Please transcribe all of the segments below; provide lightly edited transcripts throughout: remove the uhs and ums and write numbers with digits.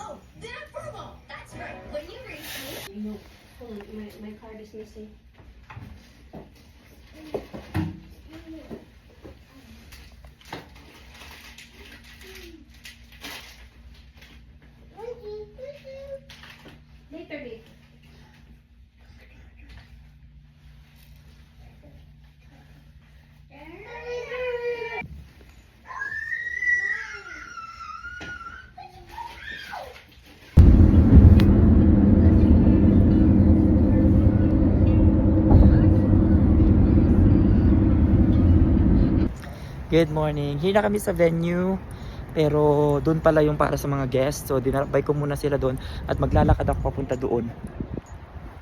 Oh, they're purple. That's right. When you reach me. No, hold on. My card is missing. Later, babe. Good morning. Here na kami sa venue. Pero doon pala yung para sa mga guests. So dinarabay ko muna sila doon at maglalakad ako papunta doon.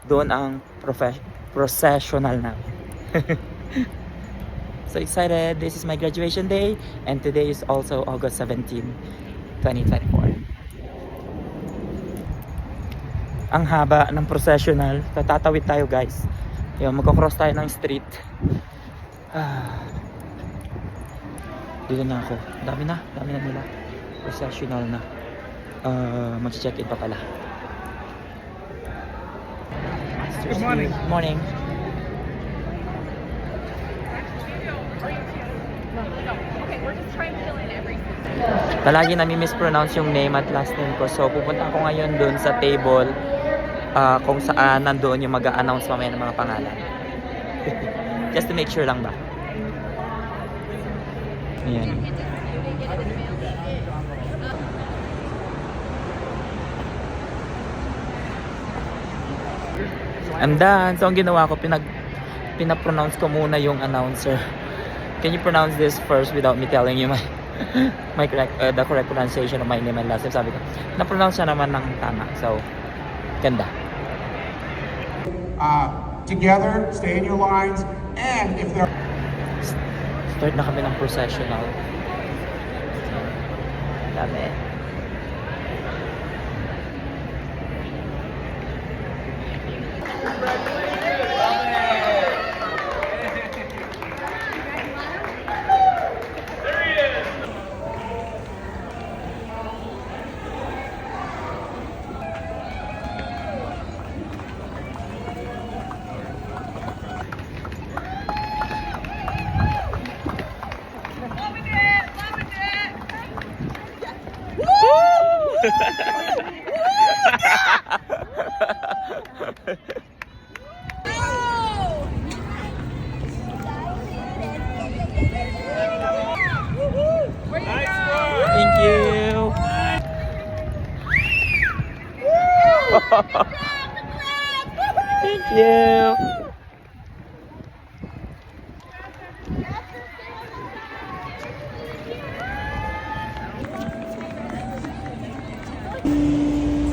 Doon ang processional na. So excited. This is my graduation day and today is also August 17, 2024. Ang haba ng processional. Tatawid tayo, guys. Yung magko-cross tayo ng street. Dito na ako. Dami na nila. Processional na. Mag-check-in pa pala. Good morning. Good morning. Okay, we're just trying to fill in everything. Palagi nami-mispronounce yung name at last name ko. So pupunta ako ngayon dun sa table kung saan nandoon yung mag-a-announce mamaya ng mga pangalan. Just to make sure lang ba. Ayan. I'm done. So ang ginawa ko, pinapronounce ko muna yung announcer. Can you pronounce this first without me telling you the correct pronunciation of my name and last name? Sabi ko, na-pronounce siya naman ng tama. So, ganda. Together, stay in your lines, and if there Start na kami ng processional. Dami. Thank you. Thank you.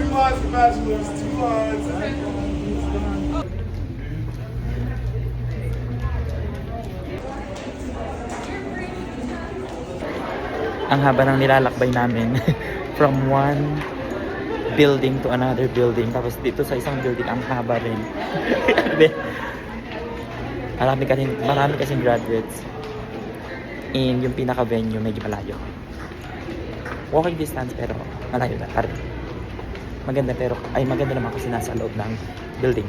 two lines for bachelors, two lines. Ang haba ng nilalakbay namin from one building to another building, tapos dito sa isang building ang haba rin. marami kasing graduates and yung pinaka venue medyo malayo, walking distance pero malayo na parang maganda, pero ay maganda naman kasi nasa loob ng building.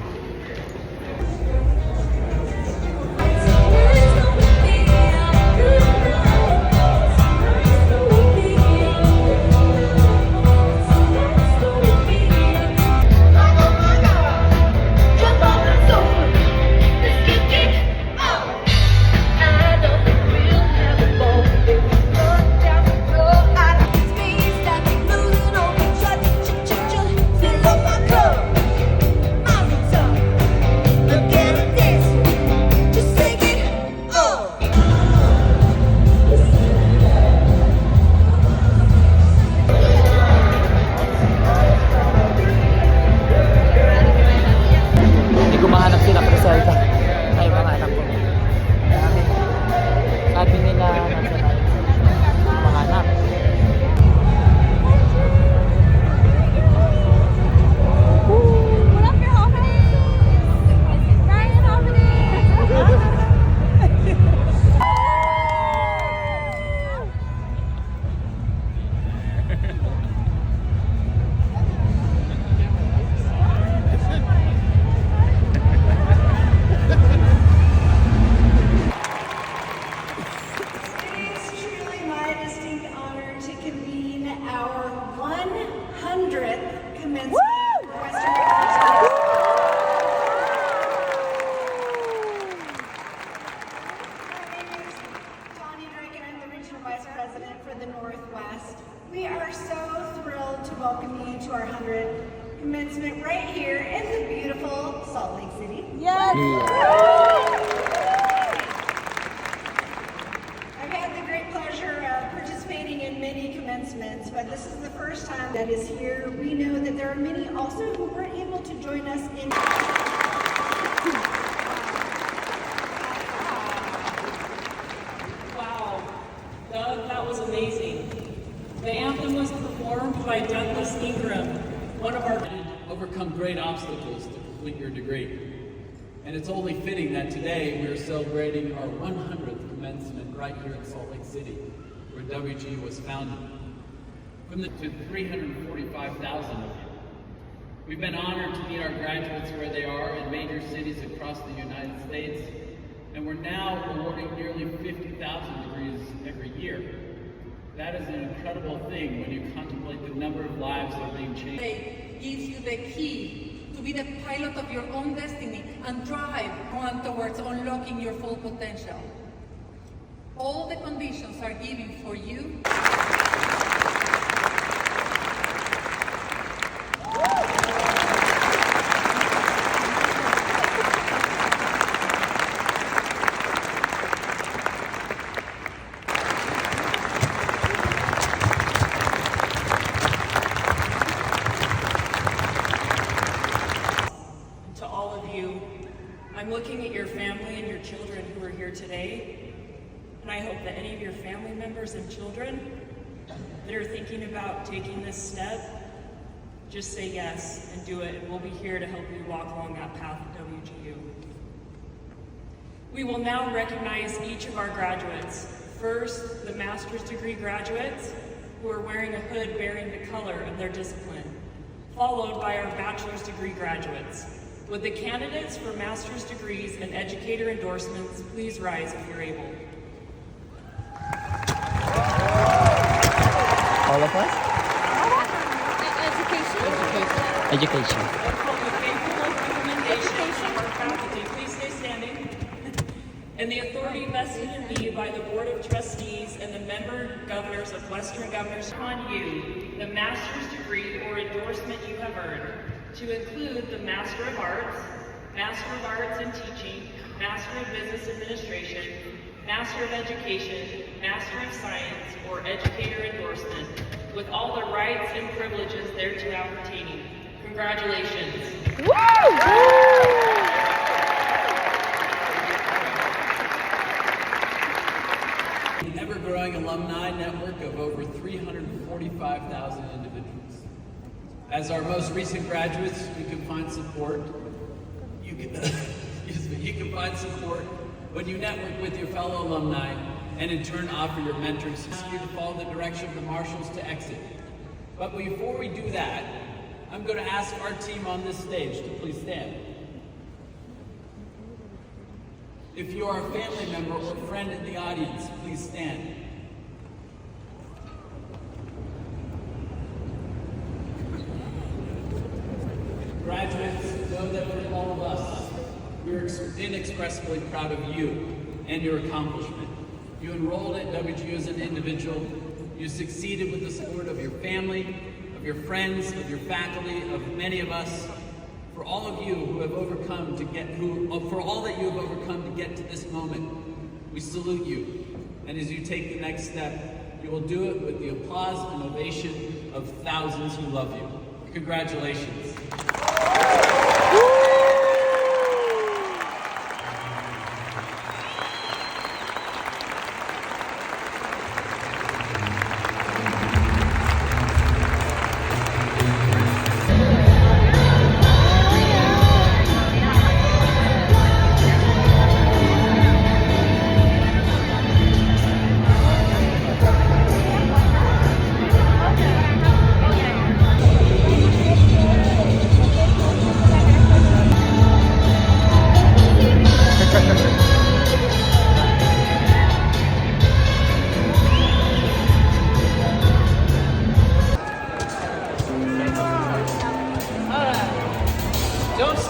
our 100th commencement for Western Governors. My name is Tawny Drake, and I'm the Regional Vice President for the Northwest. We are so thrilled to welcome you to our 100th commencement right here in the beautiful Salt Lake City. I've had the great pleasure of participating in many commencements, but this is the first time that is here. We know that there are many also who weren't able to join us in. Wow, Doug, that was amazing. The anthem was performed by Douglas Ingram, one of our... Overcome great obstacles to complete your degree. And it's only fitting that today we are celebrating our 100th commencement right here in Salt Lake City, where WGU was founded. From the to 345,000 of you. We've been honored to meet our graduates where they are in major cities across the United States, and we're now awarding nearly 50,000 degrees every year. That is an incredible thing when you contemplate the number of lives that are being changed. Gives you the key to be the pilot of your own destiny and drive on towards unlocking your full potential. All the conditions are given for you. I'm looking at your family and your children who are here today, and I hope that any of your family members and children that are thinking about taking this step, just say yes and do it, and we'll be here to help you walk along that path at WGU. We will now recognize each of our graduates. First, the master's degree graduates who are wearing a hood bearing the color of their discipline, followed by our bachelor's degree graduates. Would the candidates for master's degrees and educator endorsements please rise if you're able? All of us? Education. Upon the faithful recommendation of our faculty, please stay standing. And the authority vested in me by the Board of Trustees and the member governors of Western Governors, upon you, the master's degree or endorsement you have earned, to include the Master of Arts, Master of Arts in Teaching, Master of Business Administration, Master of Education, Master of Science, or Educator Endorsement, with all the rights and privileges thereto appertaining. Congratulations. An ever-growing alumni network of over 345,000 individuals. As our most recent graduates, you can find support. You can find support when you network with your fellow alumni and in turn offer your mentors. Ask you to follow the direction of the marshals to exit. But before we do that, I'm going to ask our team on this stage to please stand. If you are a family member or friend in the audience, please stand. Graduates, know that for all of us, we're inexpressibly proud of you and your accomplishment. You enrolled at WGU as an individual. You succeeded with the support of your family, of your friends, of your faculty, of many of us. For all of you who have overcome to get, for all that you have overcome to get to this moment, we salute you. And as you take the next step, you will do it with the applause and ovation of thousands who love you. Congratulations.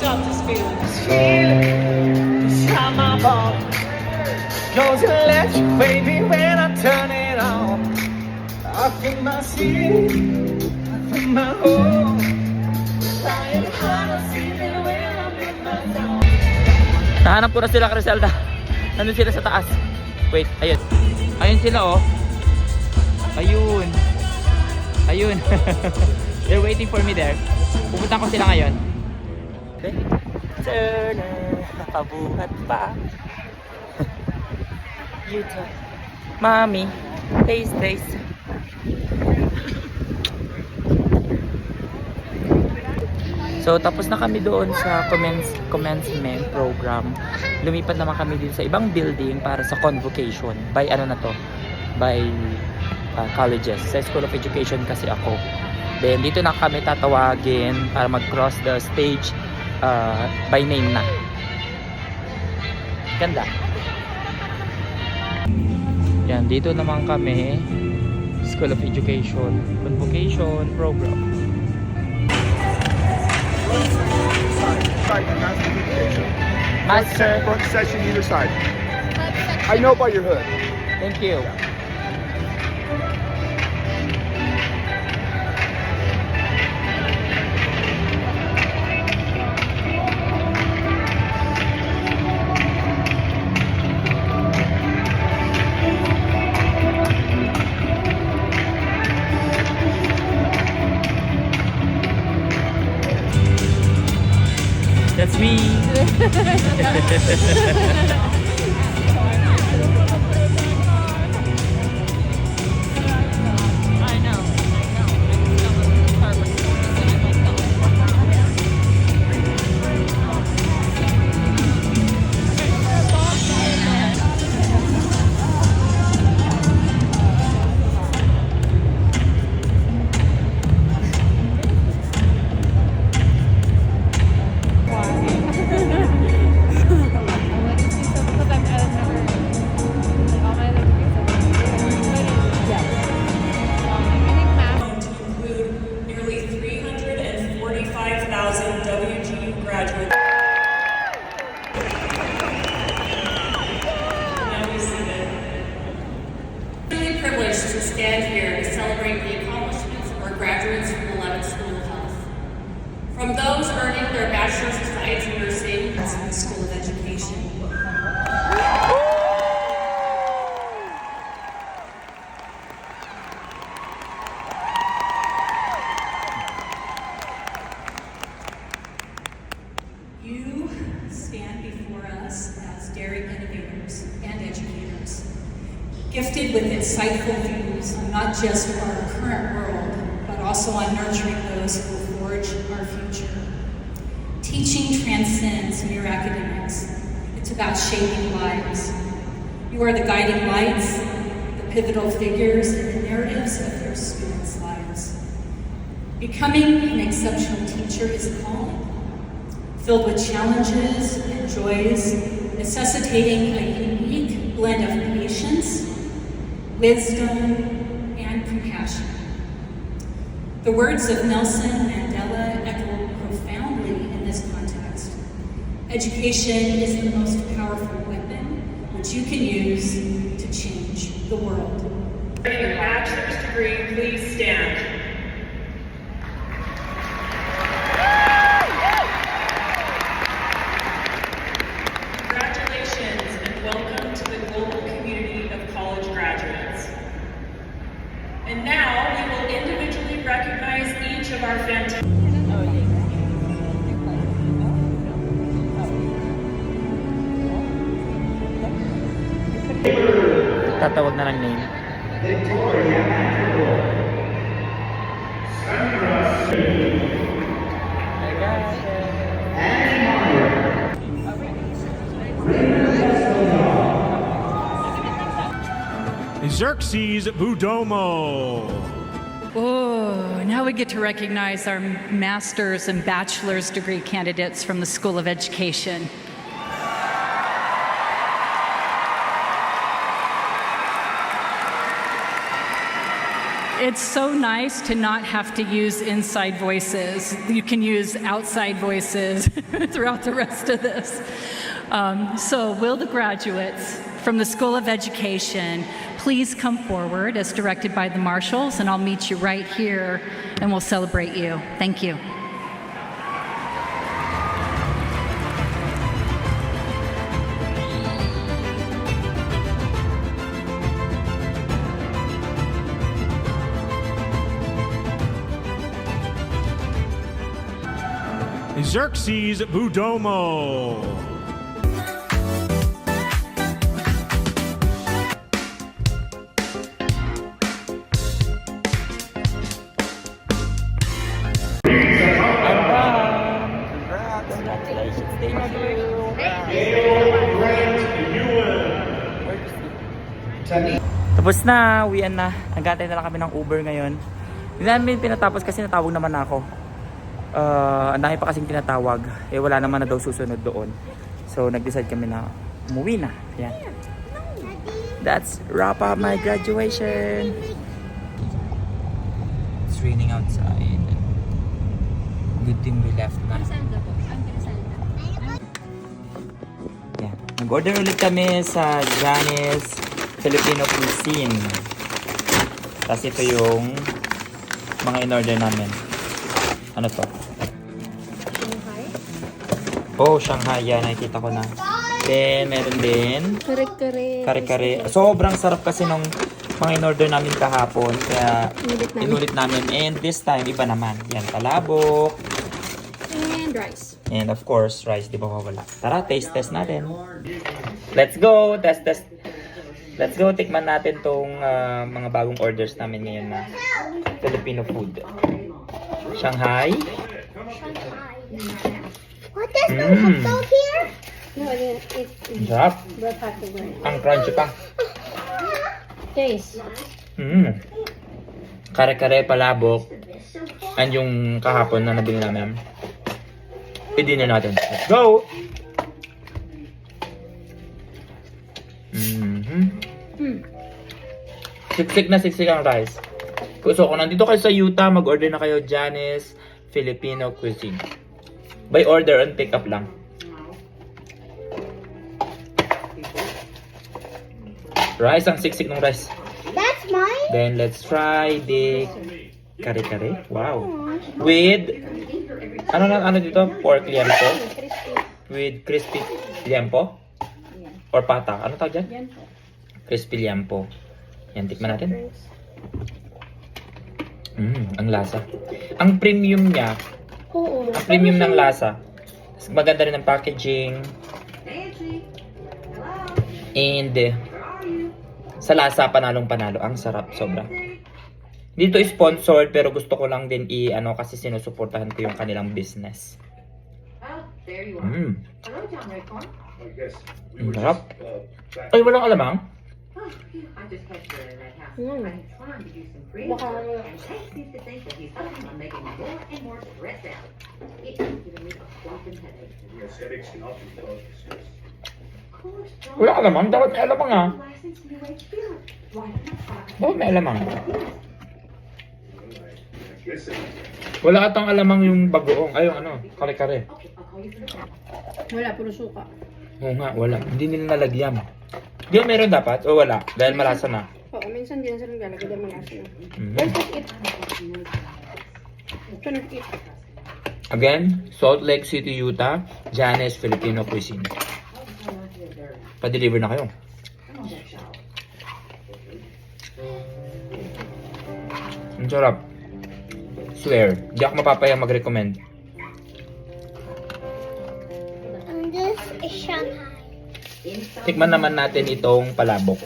stop this feeling. This feeling inside my bones goes electric, baby, when I turn it on. I feel my city, I feel my home. Flying high, I see the way I'm in my zone. Nahanap ko na sila, Criselda. Nandun sila sa taas. Wait, ayun. Ayun sila, oh. Ayun. Ayun. They're waiting for me there. Pupuntan ko sila ngayon. Turner, nakabuhat pa. YouTube. Mommy, taste. So, tapos na kami doon sa commencement program. Lumipat naman kami din sa ibang building para sa convocation. By colleges. Sa School of Education kasi ako. Then, dito na kami tatawagin para mag-cross the stage by name na. Ganda. Yan, dito naman kami. School of Education. Convocation program. Master. Front section either side. I know by your hood. Thank you. That's me. To stand here to celebrate the accomplishments of our graduates from the 11th School of Health. From those earning their bachelor's of science in nursing in the School of Education. You stand before us as daring innovators and educators, gifted with insightful views on not just our current world, but also on nurturing those who will forge our future. Teaching transcends mere academics. It's about shaping lives. You are the guiding lights, the pivotal figures, and the narratives of your students' lives. Becoming an exceptional teacher is a calling, filled with challenges and joys, necessitating a unique blend of patience, wisdom, and compassion. The words of Nelson Mandela echo profoundly in this context. Education is the most powerful weapon which you can use to change the world. Getting a bachelor's degree, please stand. Congratulations and welcome to the global community of college graduates. And now we will individually recognize each of our fantastic. Tatawag na ng name. Xerxes Budomo. Oh, now we get to recognize our master's and bachelor's degree candidates from the School of Education. it's so nice to not have to use inside voices. You can use outside voices throughout the rest of this. So will the graduates from the School of Education please come forward as directed by the marshals, and I'll meet you right here and we'll celebrate you. Thank you. Xerxes Budomo. Congratulations, thank you. Tapos na, uwian na. Nagantay na lang kami ng Uber ngayon. Hindi namin pinatapos kasi natawag naman ako. Ang dami pa kasing tinatawag. Eh wala naman na daw susunod doon. So nag-decide kami na umuwi na. Yan. That's wrap up my graduation. It's raining outside. Good thing we left na. Yan. Nag-order ulit kami sa Janice Filipino Cuisine. Tapos ito yung mga in-order namin. Ano to? Shanghai. Oh, Shanghai. Yan, nakikita ko na. Then, meron din kare-kare. Sobrang sarap kasi nung mga in-order namin kahapon. Kaya, inulit namin. And this time, iba naman. Yan, palabok. And rice. And of course, rice. Di ba mawala? Tara, taste test natin. Let's go! Test. Let's go, tikman natin tong mga bagong orders namin ngayon na Filipino food. Shanghai. What is the hot dog here? No, it's Sarap. bread packed bread. Ang crunchy pa. Taste. Kare-kare, palabok. And yung kahapon na nabili namin. I-dinner natin. Let's go! Siksik na siksik ang rice. So kung nandito kayo sa Utah, mag-order na kayo Janice Filipino Cuisine. By order and pick up lang. Rice, ang siksik ng rice. That's mine. Then let's try the kare-kare. Wow. With ano dito? Pork liempo. With crispy liempo. Or pata. Ano tawag dyan? Crispy liempo. Yan, tikman natin. Ang lasa. Ang premium niya. Ang premium ng lasa. Maganda rin ang packaging. And sa lasa, panalong-panalo. Ang sarap, sobra. Dito sponsored, pero gusto ko lang din kasi sinusuportahan ko yung kanilang business. Ang sarap. Ay, walang alamang? Baka wala alamang? Dapat may alamang Dapat may alamang. Wala atang alamang yung bagoong. Ay, yung kare-kare. wala, puro suka. Oo nga, wala. Hindi nila nalagyan. Di ba meron dapat? O wala? Dahil malasa na. Oo, minsan din sila naglalagay dahil malasa na. Ito nag-eat. Again, Salt Lake City, Utah, Janice Filipino Cuisine. Pa-deliver na kayo. Ang sarap. Swear, di ako mapapayang mag-recommend. And this is Shanghai. Tikman naman natin itong palabok.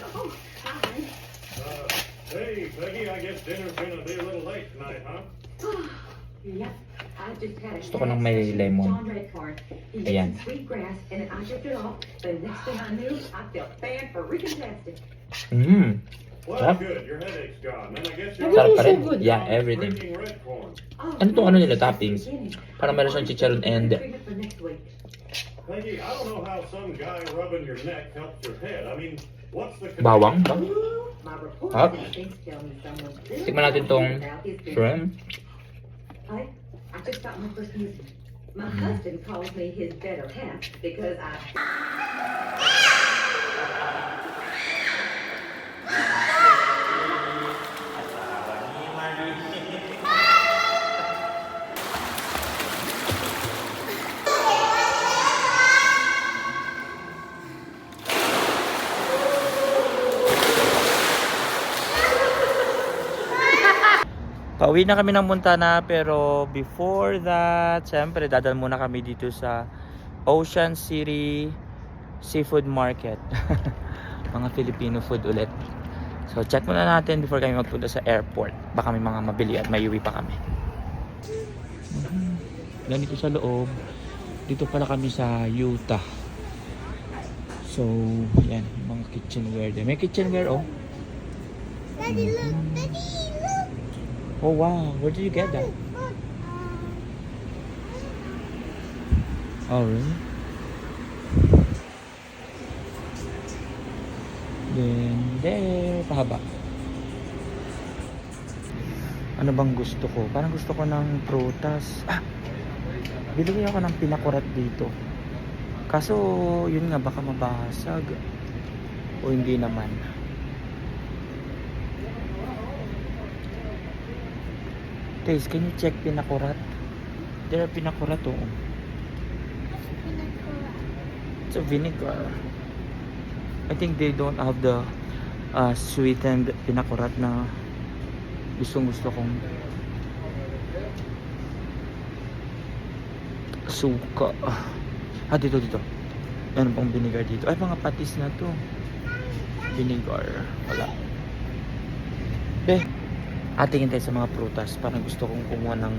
Hey, Peggy, I guess dinner's gonna be a little late tonight, huh? Gusto ko ng may lemon. Ayan. Well, good. Your headache's gone. Then I guess you're Sarap pa rin. Yeah, everything. drinking red corn. Ano itong nila toppings? Parang meron siyang chicharon and Peggy, I don't know how some guy rubbing your neck helps your head. I mean, what's the bawang ba? Hot. Tikman natin tong shrimp. I just got my first music. My husband calls me his better half because I. Pauwi na kami ng Montana, pero before that, syempre dadal muna kami dito sa Ocean City Seafood Market. Mga Filipino food ulit. So check muna natin before kami magpunta sa airport. Baka may mga mabili at may uwi pa kami. Ganito sa loob. Dito pala kami sa Utah. So, yan, mga kitchenware din. May kitchenware, oh. Daddy, look! Daddy, look! Oh wow, where did you get that? Oh really? Then there, pahaba. Ano bang gusto ko? Parang gusto ko ng prutas. Bili ako ng pinakurat dito. Kaso yun nga, baka mabasag. O hindi naman. Guys, can you check pinakurat? There are pinakurat, oh. It's a vinegar. I think they don't have the sweetened pinakurat na gusto kong suka. Dito. Ano pang vinegar dito? Ay, mga patis na to. Vinegar. Wala. Tingin tayo sa mga prutas. Parang gusto kong kumuha ng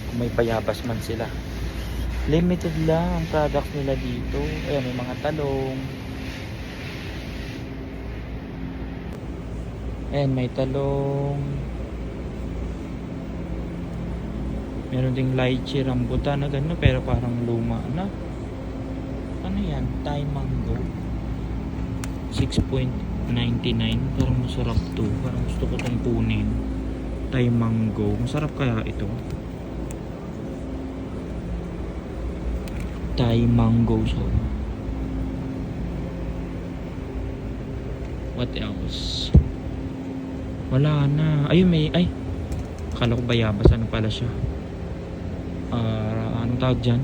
kung may bayabas man sila. Limited lang ang products nila dito. Ayan, may mga talong. Ayan, may talong. Meron ding lychee, rambutan na gano'n, pero parang luma na. Ano yan? Thai mango. 6.99. Parang masarap to. Parang gusto ko itong kunin. Thai mango. Masarap kaya ito? Thai mango siya. What else? Wala na. Ayun, may... Ay! Akala ko bayabas. Ano pala siya? Anong tawag dyan?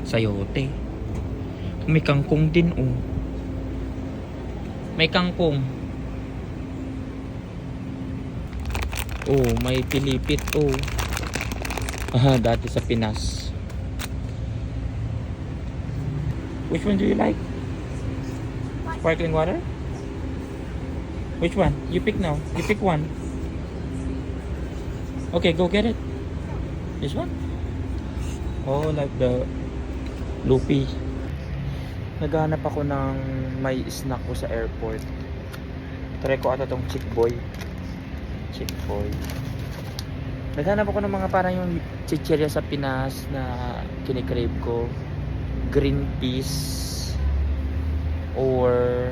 Sayote. May kangkong din, oh. May kangkong. Oh, may pilipit, oh. Dati sa Pinas. Which one do you like? Sparkling water? Which one? You pick now. You pick one. Okay, go get it. This one? Oh, like the Lupi. Naghanap ako ng may snack ko sa airport. Try ko ata tong Chick Boy. Naghanap ako ng mga parang yung chichirya sa Pinas na kinikrave ko. Green peas. Or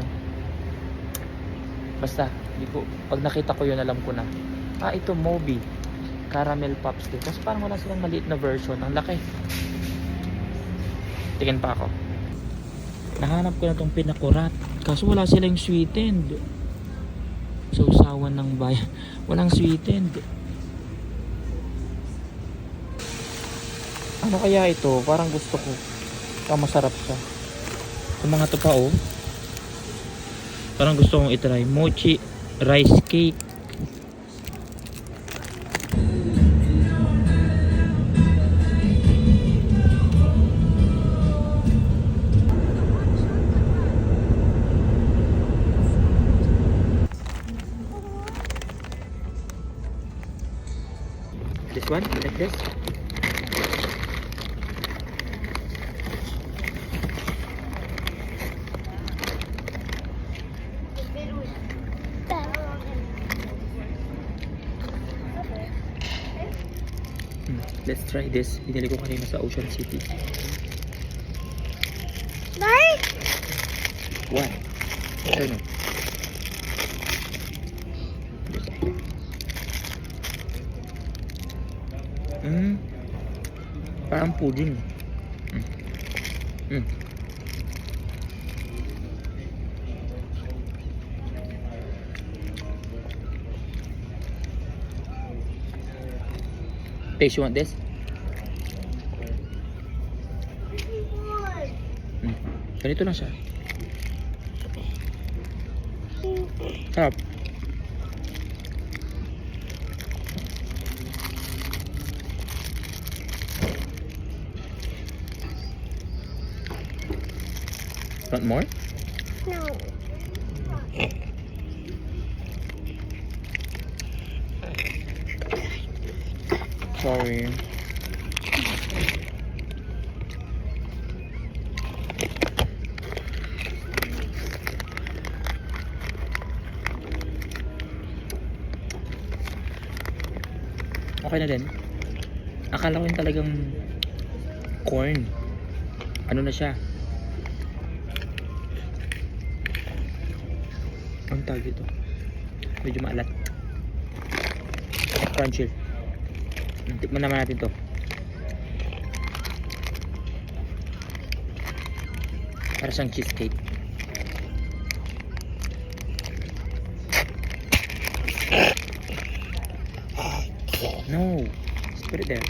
basta, pag nakita ko yun, alam ko na. Ito, Moby. Caramel Pops din. Kasi parang wala silang maliit na version. Ang laki. Tingin pa ako. Nahanap ko na itong pinakurat. Kaso wala silang sweetened. So, usawan ng bayan. Walang sweetened. Ano kaya ito? Parang gusto ko. Masarap siya. Yung mga to pa, oh. Parang gusto kong itry. Mochi rice cake. This one, like this. Let's try this. Binili ko kanina sa Ocean City. Bye. What? Ano? Parang pudding. Taste, you want this? Ganito lang siya. Sarap. Want more? No. Sorry. Okay na din. Akala ko yung talagang corn. Ano na siya? Ang tawag dito? Medyo maalat. Crunchy. Tikman naman natin to. Para siyang cheesecake. No, just put it there.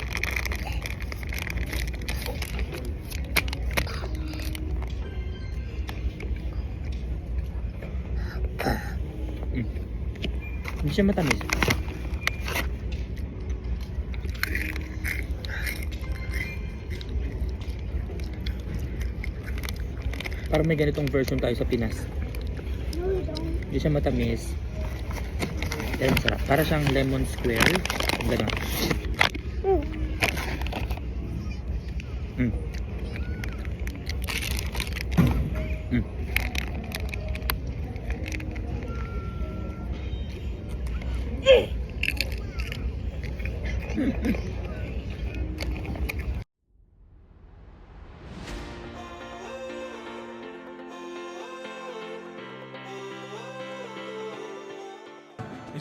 Hindi siya matamis. Parang may ganitong version tayo sa Pinas. Hindi siya matamis. Pero masarap. Para siyang lemon square. Ganun.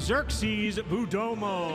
Xerxes Budomo.